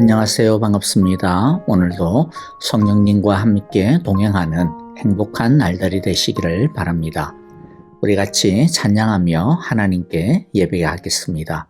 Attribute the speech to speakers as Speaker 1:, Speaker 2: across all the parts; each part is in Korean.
Speaker 1: 안녕하세요. 반갑습니다. 오늘도 성령님과 함께 동행하는 행복한 날들이 되시기를 바랍니다. 우리 같이 찬양하며 하나님께 예배하겠습니다.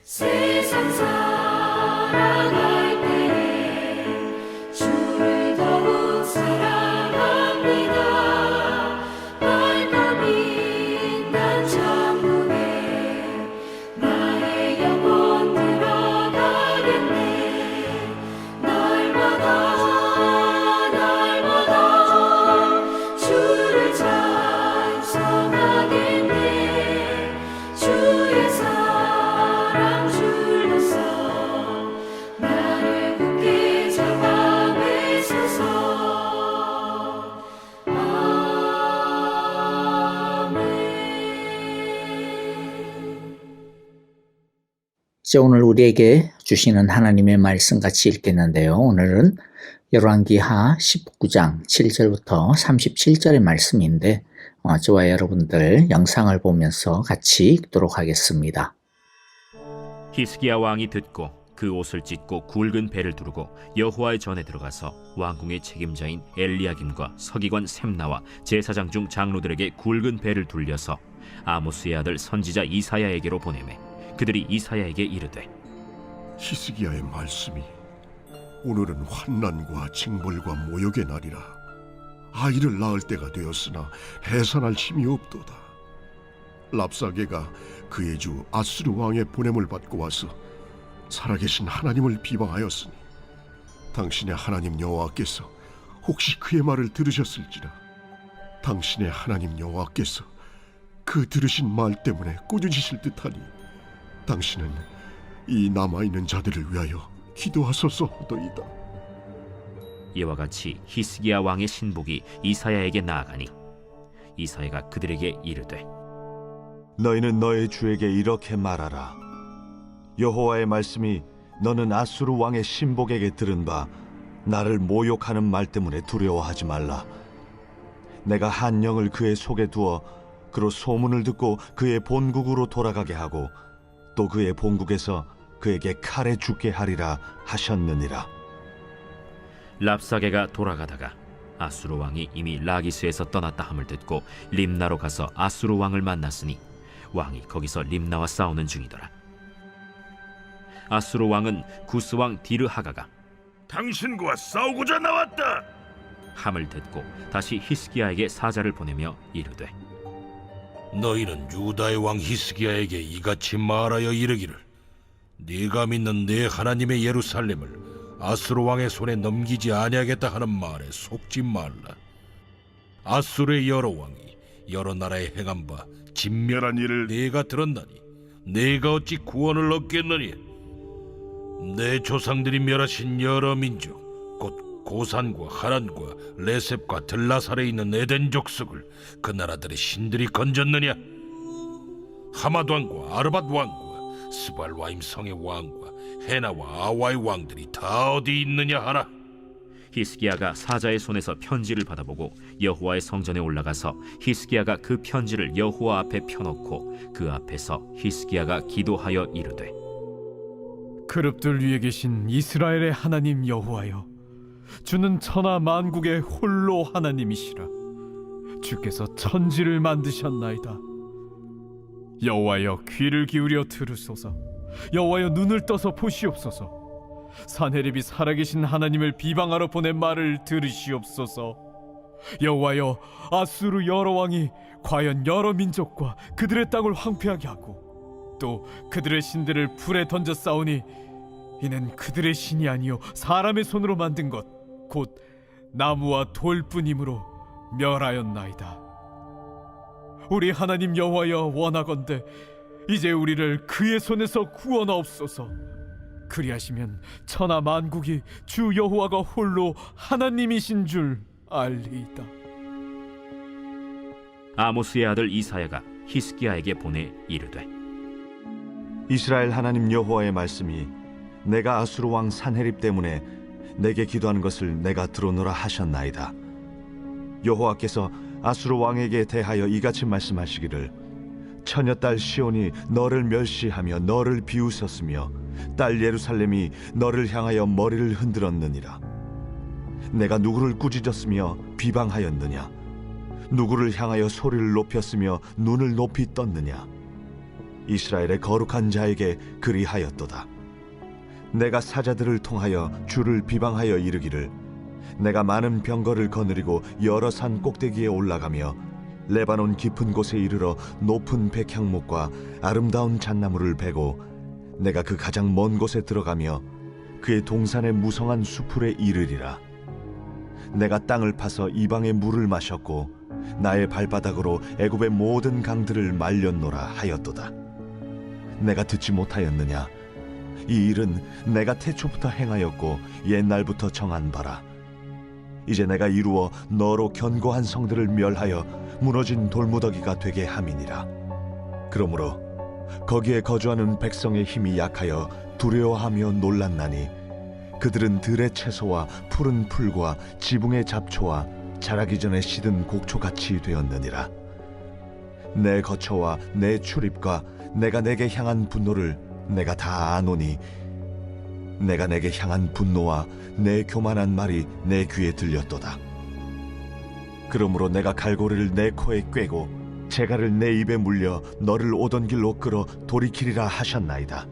Speaker 2: 세상 살아갈 때 주를 더욱 사랑합니다. 밝고 빛난 천국에 나의 영혼 들어가겠네. 날마다 주를 찬송하겠네. 주의 사랑 줄로서 나를 굳게 잡아 매소서. 아멘.
Speaker 1: 이제 오늘 우리에게 주시는 하나님의 말씀 같이 읽겠는데요. 오늘은 열왕기하 19장 7절부터 37절의 말씀인데 저와 여러분들 영상을 보면서 같이 읽도록 하겠습니다.
Speaker 3: 히스기야 왕이 듣고 그 옷을 찢고 굵은 배를 두르고 여호와의 전에 들어가서 왕궁의 책임자인 엘리야김과 서기관 셈나와 제사장 중 장로들에게 굵은 배를 둘려서 아모스의 아들 선지자 이사야에게로 보내매 그들이 이사야에게 이르되
Speaker 4: 히스기야의 말씀이 오늘은 환난과 징벌과 모욕의 날이라. 아이를 낳을 때가 되었으나 해산할 힘이 없도다. 랍사게가 그의 주 아수르 왕의 보냄을 받고 와서 살아계신 하나님을 비방하였으니 당신의 하나님 여호와께서 혹시 그의 말을 들으셨을지라. 당신의 하나님 여호와께서 그 들으신 말 때문에 꾸짖으실 듯하니 당신은 이 남아있는 자들을 위하여 기도하소서 하더이다.
Speaker 3: 이와 같이 히스기야 왕의 신복이 이사야에게 나아가니 이사야가 그들에게 이르되
Speaker 5: 너희는 너희 주에게 이렇게 말하라. 여호와의 말씀이 너는 아수르 왕의 신복에게 들은 바 나를 모욕하는 말 때문에 두려워하지 말라. 내가 한 영을 그의 속에 두어 그로 소문을 듣고 그의 본국으로 돌아가게 하고 또 그의 본국에서 그에게 칼에 죽게 하리라 하셨느니라.
Speaker 3: 랍사게가 돌아가다가 아수르 왕이 이미 라기스에서 떠났다 함을 듣고 림나로 가서 아수르 왕을 만났으니 왕이 거기서 림나와 싸우는 중이더라. 아수르 왕은 구스 왕 디르하가가
Speaker 6: 당신과 싸우고자 나왔다.
Speaker 3: 함을 듣고 다시 히스기야에게 사자를 보내며 이르되
Speaker 6: 너희는 유다의 왕 히스기야에게 이같이 말하여 이르기를 네가 믿는 네 하나님의 예루살렘을 아수르 왕의 손에 넘기지 아니하겠다 하는 말에 속지 말라. 아수르의 여러 왕이 여러 나라에 행한 바 진멸한 일을 네가 들었나니 네가 어찌 구원을 얻겠느냐? 내 조상들이 멸하신 여러 민족 곧 고산과 하란과 레셉과 들라살에 있는 에덴 족속을 그 나라들의 신들이 건졌느냐? 하맛 왕과 아르밧 왕과 스발와임 성의 왕과 헤나와 아와의 왕들이 다 어디 있느냐 하라.
Speaker 3: 히스기야가 사자의 손에서 편지를 받아보고 여호와의 성전에 올라가서 히스기야가 그 편지를 여호와 앞에 펴놓고 그 앞에서 히스기야가 기도하여 이르되
Speaker 7: 그룹들 위에 계신 이스라엘의 하나님 여호와여, 주는 천하 만국의 홀로 하나님이시라. 주께서 천지를 만드셨나이다. 여호와여, 귀를 기울여 들으소서. 여호와여, 눈을 떠서 보시옵소서. 산헤립이 살아계신 하나님을 비방하러 보낸 말을 들으시옵소서. 여호와여, 아수르 여러 왕이 과연 여러 민족과 그들의 땅을 황폐하게 하고 또 그들의 신들을 불에 던져 싸우니 이는 그들의 신이 아니요 사람의 손으로 만든 것 곧 나무와 돌뿐이므로 멸하였나이다. 우리 하나님 여호와여, 원하건대 이제 우리를 그의 손에서 구원하옵소서. 그리하시면 천하 만국이 주 여호와가 홀로 하나님이신 줄 알리이다.
Speaker 3: 아모스의 아들 이사야가 히스기야에게 보내 이르되
Speaker 5: 이스라엘 하나님 여호와의 말씀이 내가 아수르 왕 산헤립 때문에 내게 기도하는 것을 내가 들어노라 하셨나이다. 여호와께서 아수르 왕에게 대하여 이같이 말씀하시기를 처녀딸 시온이 너를 멸시하며 너를 비웃었으며 딸 예루살렘이 너를 향하여 머리를 흔들었느니라. 내가 누구를 꾸짖었으며 비방하였느냐? 누구를 향하여 소리를 높였으며 눈을 높이 떴느냐? 이스라엘의 거룩한 자에게 그리하였도다. 내가 사자들을 통하여 주를 비방하여 이르기를 내가 많은 병거를 거느리고 여러 산 꼭대기에 올라가며 레바논 깊은 곳에 이르러 높은 백향목과 아름다운 잣나무를 베고 내가 그 가장 먼 곳에 들어가며 그의 동산의 무성한 수풀에 이르리라. 내가 땅을 파서 이방의 물을 마셨고 나의 발바닥으로 애굽의 모든 강들을 말렸노라 하였도다. 내가 듣지 못하였느냐? 이 일은 내가 태초부터 행하였고 옛날부터 정한 바라. 이제 내가 이루어 너로 견고한 성들을 멸하여 무너진 돌무더기가 되게 함이니라. 그러므로 거기에 거주하는 백성의 힘이 약하여 두려워하며 놀랐나니 그들은 들의 채소와 푸른 풀과 지붕의 잡초와 자라기 전에 시든 곡초같이 되었느니라. 내 거처와 내 출입과 내가 내게 향한 분노를 내가 다 아노니 내가 내게 향한 분노와 내 교만한 말이 내 귀에 들렸도다. 그러므로 내가 갈고리를 내 코에 꿰고 재갈을 내 입에 물려 너를 오던 길로 끌어 돌이키리라 하셨나이다.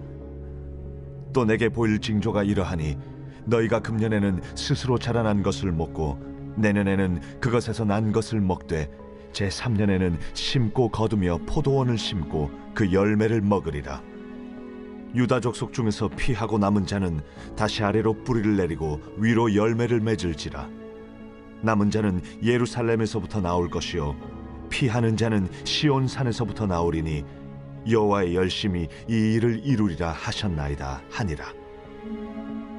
Speaker 5: 또 내게 보일 징조가 이러하니 너희가 금년에는 스스로 자라난 것을 먹고 내년에는 그것에서 난 것을 먹되 제3년에는 심고 거두며 포도원을 심고 그 열매를 먹으리라. 유다 족속 중에서 피하고 남은 자는 다시 아래로 뿌리를 내리고 위로 열매를 맺을지라. 남은 자는 예루살렘에서부터 나올 것이요 피하는 자는 시온 산에서부터 나오리니 여호와의 열심이 이 일을 이루리라 하셨나이다 하니라.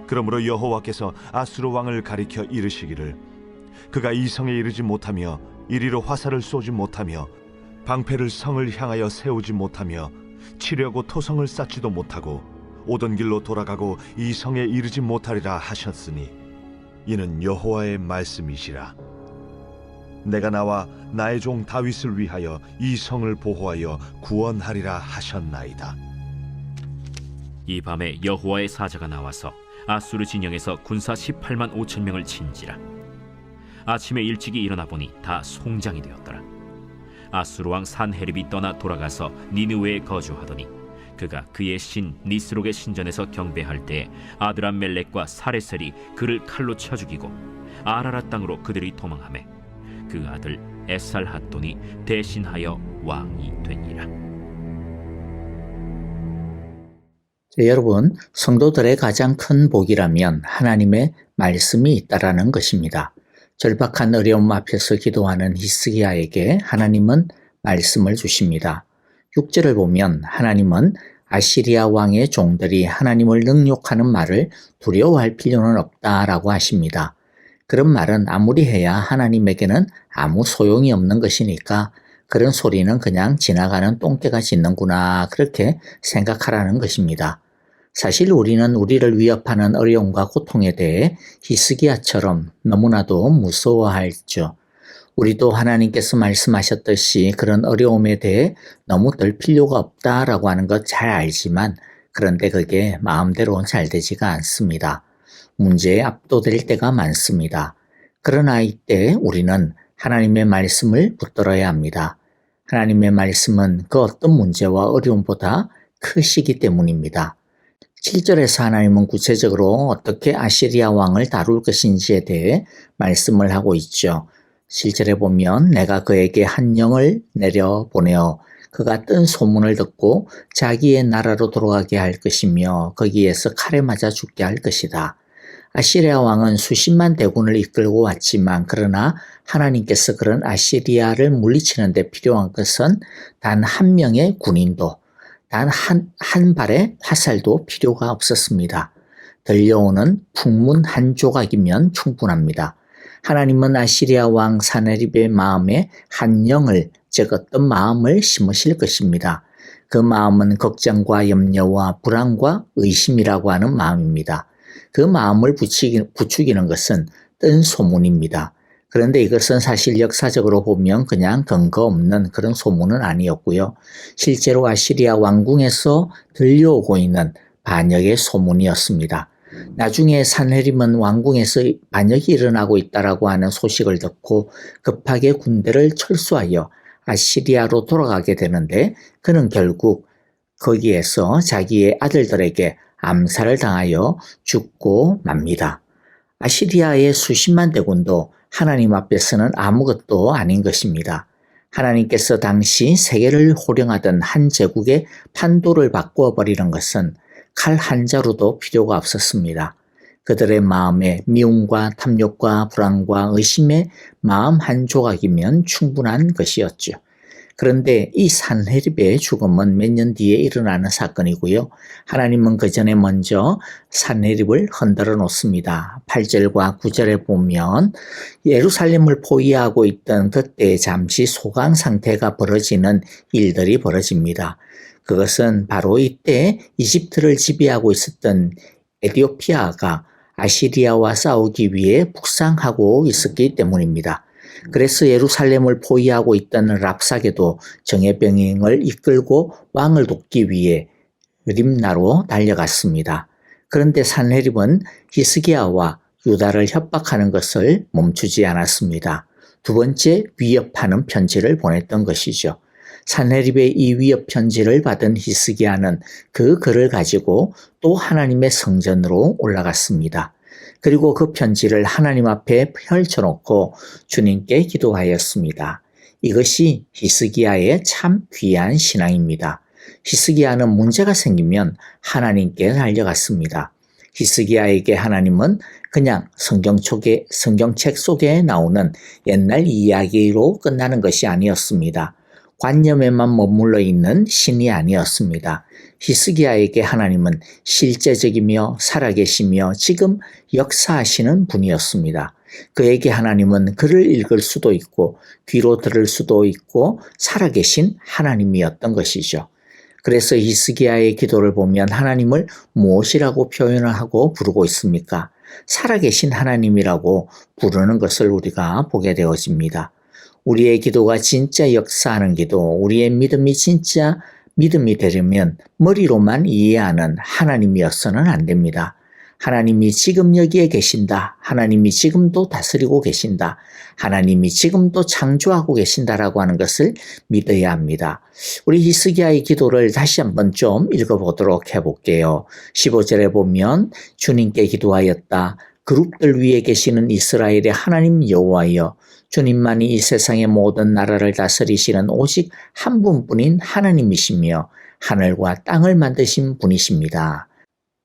Speaker 5: 그러므로 여호와께서 아수르 왕을 가리켜 이르시기를 그가 이 성에 이르지 못하며 이리로 화살을 쏘지 못하며 방패를 성을 향하여 세우지 못하며 치려고 토성을 쌓지도 못하고 오던 길로 돌아가고 이 성에 이르지 못하리라 하셨으니 이는 여호와의 말씀이시라. 내가 나와 나의 종 다윗을 위하여 이 성을 보호하여 구원하리라 하셨나이다.
Speaker 3: 이 밤에 여호와의 사자가 나와서 아수르 진영에서 군사 18만 5천 명을 친지라. 아침에 일찍이 일어나 보니 다 송장이 되었더라. 아수르 왕 산헤립이 떠나 돌아가서 니느웨에 거주하더니 그가 그의 신 니스록의 신전에서 경배할 때에 아드람멜렉과 사레셀이 그를 칼로 쳐 죽이고 아라라 땅으로 그들이 도망하매 그 아들 에살핫돈이 대신하여 왕이 되니라.
Speaker 1: 여러분, 성도들의 가장 큰 복이라면 하나님의 말씀이 있다라는 것입니다. 절박한 어려움 앞에서 기도하는 히스기야에게 하나님은 말씀을 주십니다. 6절을 보면 하나님은 아시리아 왕의 종들이 하나님을 능욕하는 말을 두려워할 필요는 없다라고 하십니다. 그런 말은 아무리 해야 하나님에게는 아무 소용이 없는 것이니까 그런 소리는 그냥 지나가는 똥개가 짖는구나 그렇게 생각하라는 것입니다. 사실 우리는 우리를 위협하는 어려움과 고통에 대해 히스기야처럼 너무나도 무서워하죠. 우리도 하나님께서 말씀하셨듯이 그런 어려움에 대해 너무 들 필요가 없다라고 하는 것 잘 알지만 그런데 그게 마음대로 잘 되지가 않습니다. 문제에 압도될 때가 많습니다. 그러나 이때 우리는 하나님의 말씀을 붙들어야 합니다. 하나님의 말씀은 그 어떤 문제와 어려움보다 크시기 때문입니다. 7절에서 하나님은 구체적으로 어떻게 아시리아 왕을 다룰 것인지에 대해 말씀을 하고 있죠. 7절에 보면 내가 그에게 한 영을 내려보내어 그가 뜬 소문을 듣고 자기의 나라로 돌아가게 할 것이며 거기에서 칼에 맞아 죽게 할 것이다. 아시리아 왕은 수십만 대군을 이끌고 왔지만 그러나 하나님께서 그런 아시리아를 물리치는 데 필요한 것은 단 한 명의 군인도 단 한 발의 화살도 필요가 없었습니다. 들려오는 풍문 한 조각이면 충분합니다. 하나님은 아시리아 왕 사네립의 마음에 한 영을 즉 어떤 마음을 심으실 것입니다. 그 마음은 걱정과 염려와 불안과 의심이라고 하는 마음입니다. 그 마음을 부추기는 것은 뜬 소문입니다. 그런데 이것은 사실 역사적으로 보면 그냥 근거 없는 그런 소문은 아니었고요. 실제로 아시리아 왕궁에서 들려오고 있는 반역의 소문이었습니다. 나중에 산헤립은 왕궁에서 반역이 일어나고 있다라고 하는 소식을 듣고 급하게 군대를 철수하여 아시리아로 돌아가게 되는데 그는 결국 거기에서 자기의 아들들에게 암살을 당하여 죽고 맙니다. 아시리아의 수십만 대군도 하나님 앞에서는 아무것도 아닌 것입니다. 하나님께서 당시 세계를 호령하던 한 제국의 판도를 바꾸어 버리는 것은 칼 한 자루도 필요가 없었습니다. 그들의 마음에 미움과 탐욕과 불안과 의심의 마음 한 조각이면 충분한 것이었죠. 그런데 이 산헤립의 죽음은 몇 년 뒤에 일어나는 사건이고요. 하나님은 그 전에 먼저 산헤립을 흔들어 놓습니다. 8절과 9절에 보면 예루살렘을 포위하고 있던 그때 잠시 소강 상태가 벌어지는 일들이 벌어집니다. 그것은 바로 이때 이집트를 지배하고 있었던 에티오피아가 아시리아와 싸우기 위해 북상하고 있었기 때문입니다. 그래서 예루살렘을 포위하고 있던 랍사게도 정예병을 이끌고 왕을 돕기 위해 림나로 달려갔습니다. 그런데 산헤립은 히스기야와 유다를 협박하는 것을 멈추지 않았습니다. 두 번째 위협하는 편지를 보냈던 것이죠. 산헤립의 이 위협 편지를 받은 히스기야는 그 글을 가지고 또 하나님의 성전으로 올라갔습니다. 그리고 그 편지를 하나님 앞에 펼쳐놓고 주님께 기도하였습니다. 이것이 히스기야의 참 귀한 신앙입니다. 히스기야는 문제가 생기면 하나님께 달려갔습니다. 히스기야에게 하나님은 그냥 성경책 속에 나오는 옛날 이야기로 끝나는 것이 아니었습니다. 관념에만 머물러 있는 신이 아니었습니다. 히스기야에게 하나님은 실제적이며 살아계시며 지금 역사하시는 분이었습니다. 그에게 하나님은 글을 읽을 수도 있고 귀로 들을 수도 있고 살아계신 하나님이었던 것이죠. 그래서 히스기야의 기도를 보면 하나님을 무엇이라고 표현을 하고 부르고 있습니까? 살아계신 하나님이라고 부르는 것을 우리가 보게 되어집니다. 우리의 기도가 진짜 역사하는 기도, 우리의 믿음이 진짜 믿음이 되려면 머리로만 이해하는 하나님이어서는 안 됩니다. 하나님이 지금 여기에 계신다. 하나님이 지금도 다스리고 계신다. 하나님이 지금도 창조하고 계신다라고 하는 것을 믿어야 합니다. 우리 히스기야의 기도를 다시 한번 좀 읽어보도록 해볼게요. 15절에 보면 주님께 기도하였다. 그룹들 위에 계시는 이스라엘의 하나님 여호와여, 주님만이 이 세상의 모든 나라를 다스리시는 오직 한 분뿐인 하나님이시며 하늘과 땅을 만드신 분이십니다.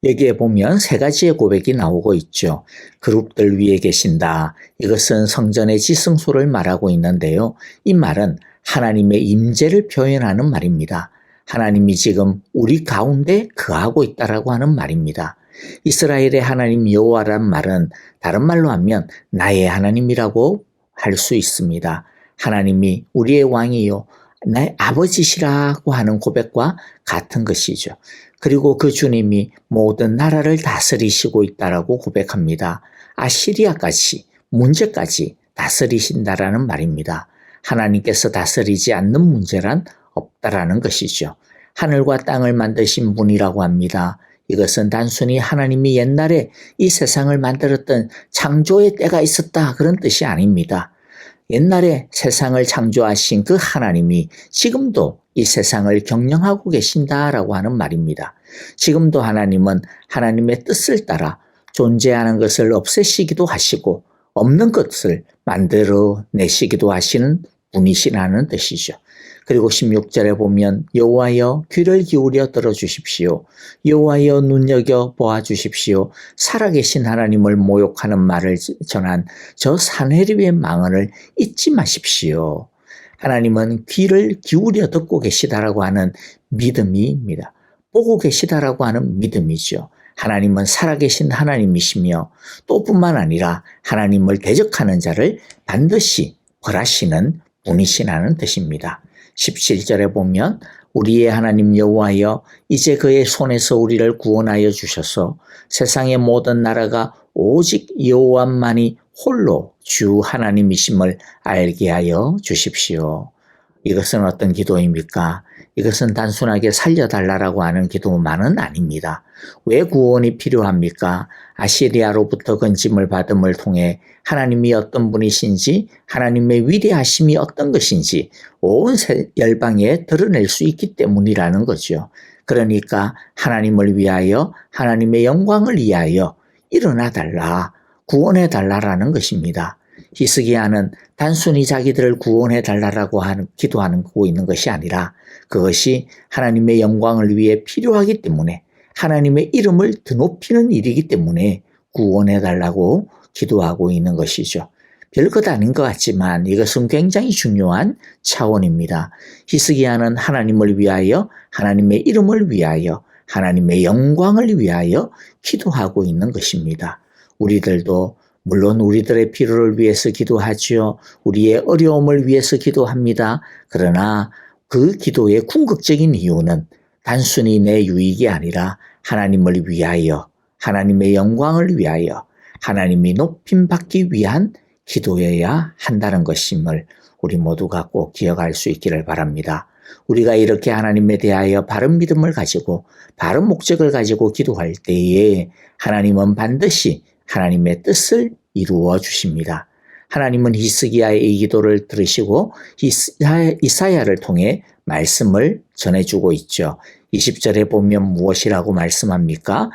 Speaker 1: 여기에 보면 세 가지의 고백이 나오고 있죠. 그룹들 위에 계신다. 이것은 성전의 지성소를 말하고 있는데요. 이 말은 하나님의 임재를 표현하는 말입니다. 하나님이 지금 우리 가운데 거하고 있다라고 하는 말입니다. 이스라엘의 하나님 여호와란 말은 다른 말로 하면 나의 하나님이라고 할 수 있습니다. 하나님이 우리의 왕이요 나의 아버지시라고 하는 고백과 같은 것이죠. 그리고 그 주님이 모든 나라를 다스리시고 있다라고 고백합니다. 아시리아까지 문제까지 다스리신다라는 말입니다. 하나님께서 다스리지 않는 문제란 없다라는 것이죠. 하늘과 땅을 만드신 분이라고 합니다. 이것은 단순히 하나님이 옛날에 이 세상을 만들었던 창조의 때가 있었다 그런 뜻이 아닙니다. 옛날에 세상을 창조하신 그 하나님이 지금도 이 세상을 경영하고 계신다라고 하는 말입니다. 지금도 하나님은 하나님의 뜻을 따라 존재하는 것을 없애시기도 하시고 없는 것을 만들어내시기도 하시는 분이시라는 뜻이죠. 그리고 16절에 보면 여호와여 귀를 기울여 들어주십시오. 여호와여 눈여겨 보아주십시오. 살아계신 하나님을 모욕하는 말을 전한 저 사내립의 망언을 잊지 마십시오. 하나님은 귀를 기울여 듣고 계시다라고 하는 믿음입니다. 보고 계시다라고 하는 믿음이죠. 하나님은 살아계신 하나님이시며 또 뿐만 아니라 하나님을 대적하는 자를 반드시 벌하시는 분이시라는 뜻입니다. 17절에 보면 우리의 하나님 여호와여 이제 그의 손에서 우리를 구원하여 주셔서 세상의 모든 나라가 오직 여호와만이 홀로 주 하나님이심을 알게 하여 주십시오. 이것은 어떤 기도입니까? 이것은 단순하게 살려달라고 하는 기도만은 아닙니다. 왜 구원이 필요합니까? 아시리아로부터 건짐을 받음을 통해 하나님이 어떤 분이신지 하나님의 위대하심이 어떤 것인지 온 열방에 드러낼 수 있기 때문이라는 거죠. 그러니까 하나님을 위하여 하나님의 영광을 위하여 일어나 달라, 구원해 달라라는 것입니다. 히스기야는 단순히 자기들을 구원해 달라고 기도하고 있는 것이 아니라 그것이 하나님의 영광을 위해 필요하기 때문에 하나님의 이름을 드높이는 일이기 때문에 구원해 달라고 기도하고 있는 것이죠. 별것 아닌 것 같지만 이것은 굉장히 중요한 차원입니다. 히스기야는 하나님을 위하여 하나님의 이름을 위하여 하나님의 영광을 위하여 기도하고 있는 것입니다. 우리들도 물론 우리들의 필요를 위해서 기도하지요. 우리의 어려움을 위해서 기도합니다. 그러나 그 기도의 궁극적인 이유는 단순히 내 유익이 아니라 하나님을 위하여, 하나님의 영광을 위하여, 하나님이 높임받기 위한 기도여야 한다는 것임을 우리 모두가 꼭 기억할 수 있기를 바랍니다. 우리가 이렇게 하나님에 대하여 바른 믿음을 가지고 바른 목적을 가지고 기도할 때에 하나님은 반드시 하나님의 뜻을 이루어 주십니다. 하나님은 히스기야의 이 기도를 들으시고 이사야를 통해 말씀을 전해주고 있죠. 20절에 보면 무엇이라고 말씀합니까?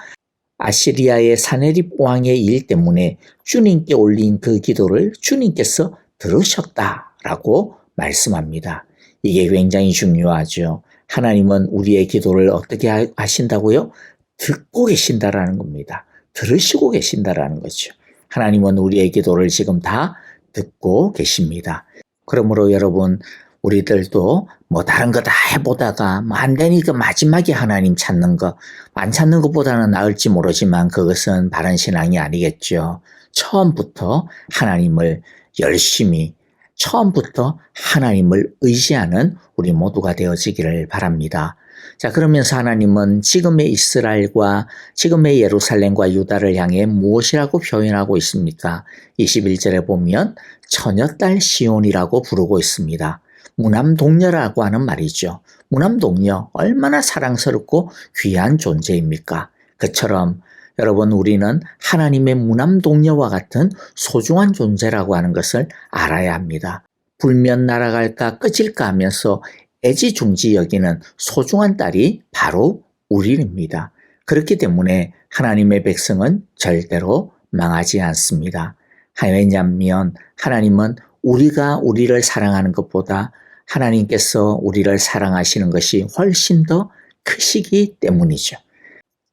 Speaker 1: 아시리아의 사네립 왕의 일 때문에 주님께 올린 그 기도를 주님께서 들으셨다라고 말씀합니다. 이게 굉장히 중요하죠. 하나님은 우리의 기도를 어떻게 하신다고요? 듣고 계신다라는 겁니다. 들으시고 계신다라는 거죠. 하나님은 우리의 기도를 지금 다 듣고 계십니다. 그러므로 여러분, 우리들도 다른 거 다 해보다가 안 되니까 마지막에 하나님 찾는 거, 안 찾는 것보다는 나을지 모르지만 그것은 바른 신앙이 아니겠죠. 처음부터 하나님을 열심히, 처음부터 하나님을 의지하는 우리 모두가 되어지기를 바랍니다. 자, 그러면서 하나님은 지금의 이스라엘과 지금의 예루살렘과 유다를 향해 무엇이라고 표현하고 있습니까? 21절에 보면 처녀딸 시온이라고 부르고 있습니다. 무남동녀라고 하는 말이죠. 무남동녀, 얼마나 사랑스럽고 귀한 존재입니까? 그처럼 여러분, 우리는 하나님의 무남동녀와 같은 소중한 존재라고 하는 것을 알아야 합니다. 불면 날아갈까 꺼질까 하면서 애지중지 여기는 소중한 딸이 바로 우리입니다. 그렇기 때문에 하나님의 백성은 절대로 망하지 않습니다. 왜냐하면 하나님은 우리가 우리를 사랑하는 것보다 하나님께서 우리를 사랑하시는 것이 훨씬 더 크시기 때문이죠.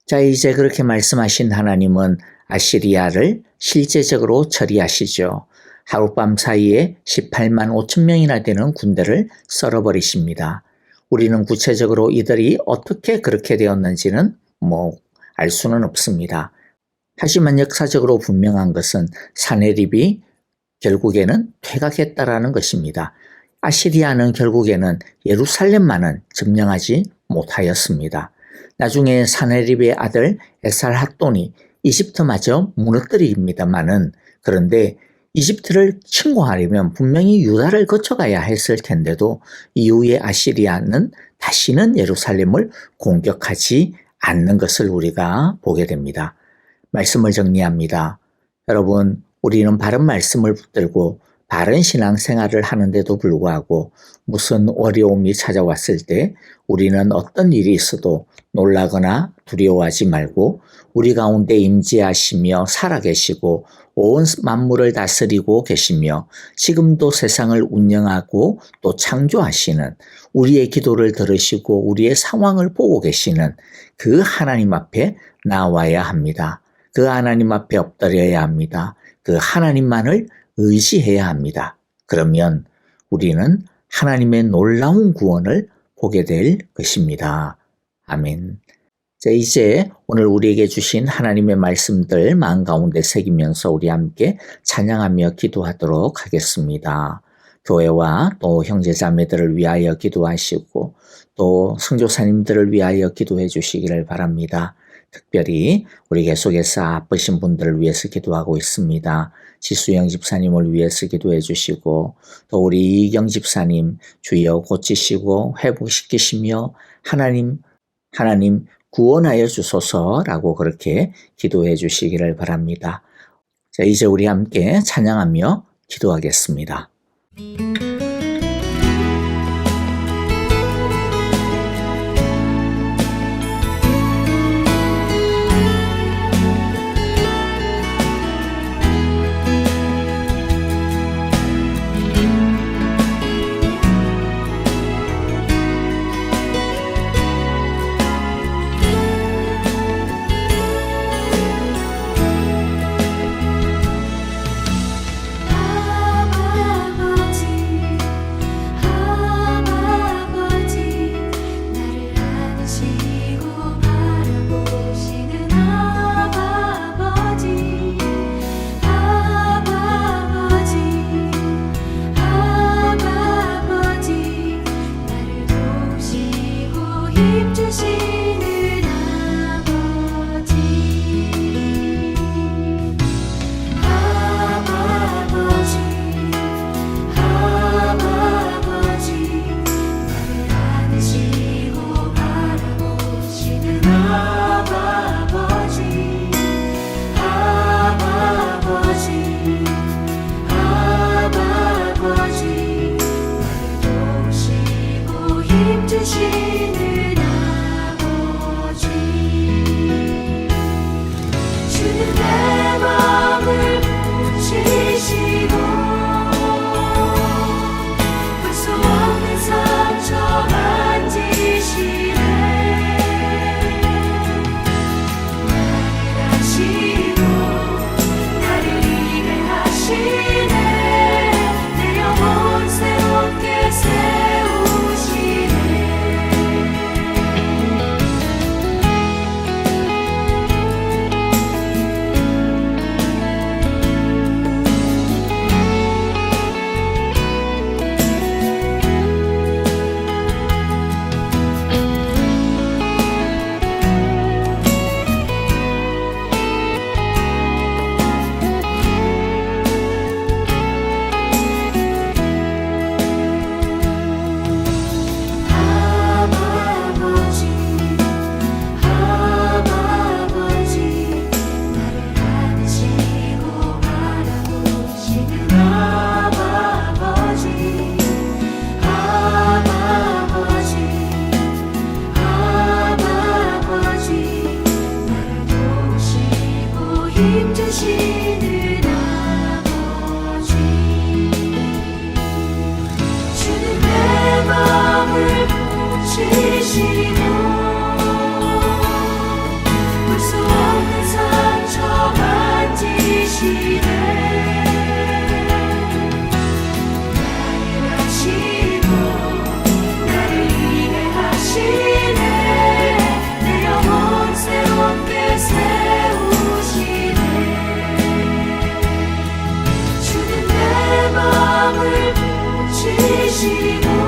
Speaker 1: 자, 이제 그렇게 말씀하신 하나님은 아시리아를 실제적으로 처리하시죠. 하룻밤 사이에 18만 5천 명이나 되는 군대를 썰어버리십니다. 우리는 구체적으로 이들이 어떻게 그렇게 되었는지는 알 수는 없습니다. 하지만 역사적으로 분명한 것은 사네립이 결국에는 퇴각했다라는 것입니다. 아시리아는 결국에는 예루살렘만은 점령하지 못하였습니다. 나중에 사네립의 아들 에살핫돈이 이집트마저 무너뜨립니다마는, 그런데 이집트를 침공하려면 분명히 유다를 거쳐가야 했을 텐데도 이후에 아시리아는 다시는 예루살렘을 공격하지 않는 것을 우리가 보게 됩니다. 말씀을 정리합니다. 여러분, 우리는 바른 말씀을 붙들고 바른 신앙생활을 하는데도 불구하고 무슨 어려움이 찾아왔을 때 우리는 어떤 일이 있어도 놀라거나 두려워하지 말고 우리 가운데 임재하시며 살아계시고 온 만물을 다스리고 계시며 지금도 세상을 운영하고 또 창조하시는, 우리의 기도를 들으시고 우리의 상황을 보고 계시는 그 하나님 앞에 나와야 합니다. 그 하나님 앞에 엎드려야 합니다. 그 하나님만을 의지해야 합니다. 그러면 우리는 하나님의 놀라운 구원을 보게 될 것입니다. 아멘. 자, 이제 오늘 우리에게 주신 하나님의 말씀들 마음 가운데 새기면서 우리 함께 찬양하며 기도하도록 하겠습니다. 교회와 또 형제자매들을 위하여 기도하시고 또 선교사님들을 위하여 기도해 주시기를 바랍니다. 특별히 우리 계속해서 아프신 분들을 위해서 기도하고 있습니다. 지수영 집사님을 위해서 기도해 주시고 또 우리 이경 집사님 주여 고치시고 회복시키시며 하나님 구원하여 주소서라고 그렇게 기도해 주시기를 바랍니다. 자, 이제 우리 함께 찬양하며 기도하겠습니다.
Speaker 2: 내 영혼 새롭게 세우시네. 주시고